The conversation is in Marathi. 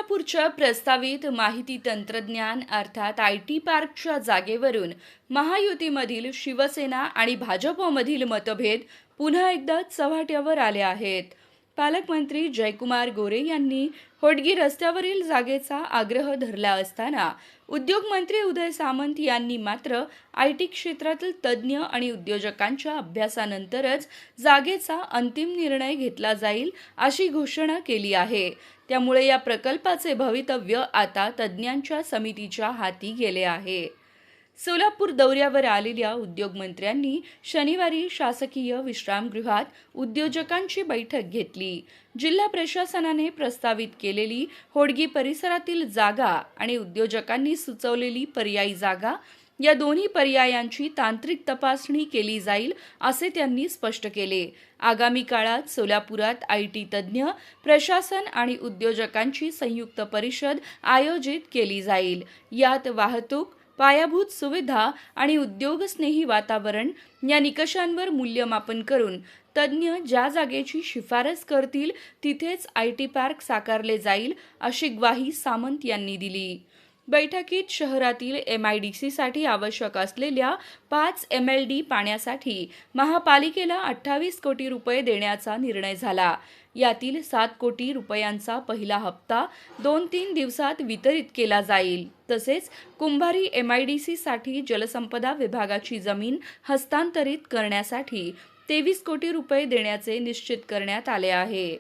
सोलापूरच्या प्रस्तावित माहिती तंत्रज्ञान अर्थात IT पार्कच्या जागेवरून महायुतीमधील शिवसेना आणि भाजपमधील मतभेद पुन्हा एकदा चव्हाट्यावर आले आहेत. पालकमंत्री जयकुमार गोरे यांनी होडगी रस्त्यावरील जागेचा आग्रह धरला असताना उद्योगमंत्री उदय सामंत यांनी मात्र IT क्षेत्रातील तज्ज्ञ आणि उद्योजकांच्या अभ्यासानंतरच जागेचा अंतिम निर्णय घेतला जाईल अशी घोषणा केली आहे. त्यामुळे या प्रकल्पाचे भवितव्य आता तज्ज्ञांच्या समितीच्या हाती गेले आहे. सोलापूर दौऱ्यावर आलेल्या उद्योगमंत्र्यांनी शनिवारी शासकीय विश्रामगृहात उद्योजकांची बैठक घेतली. जिल्हा प्रशासनाने प्रस्तावित केलेली होडगी परिसरातील जागा आणि उद्योजकांनी सुचवलेली पर्यायी जागा या दोन्ही पर्यायांची तांत्रिक तपासणी केली जाईल असे त्यांनी स्पष्ट केले. आगामी काळात सोलापुरात IT तज्ज्ञ, प्रशासन आणि उद्योजकांची संयुक्त परिषद आयोजित केली जाईल. यात वाहतूक, पायाभूत सुविधा आणि उद्योगस्नेही वातावरण या निकषांवर मूल्यमापन करून तज्ज्ञ ज्या जागेची शिफारस करतील तिथेच IT पार्क साकारले जाईल अशी ग्वाही सामंत यांनी दिली. बैठकीत शहरातील MIDC साठी आवश्यक असलेल्या 5 MLD पाण्यासाठी महापालिकेला 28 कोटी रुपये देण्याचा निर्णय झाला. यातील 7 कोटी रुपयांचा पहिला हप्ता 2-3 दिवसात वितरित केला जाईल. तसेच कुंभारी MIDC साठी जलसंपदा विभागाची जमीन हस्तांतरित करण्यासाठी 23 कोटी रुपये देण्याचे निश्चित करण्यात आले आहे.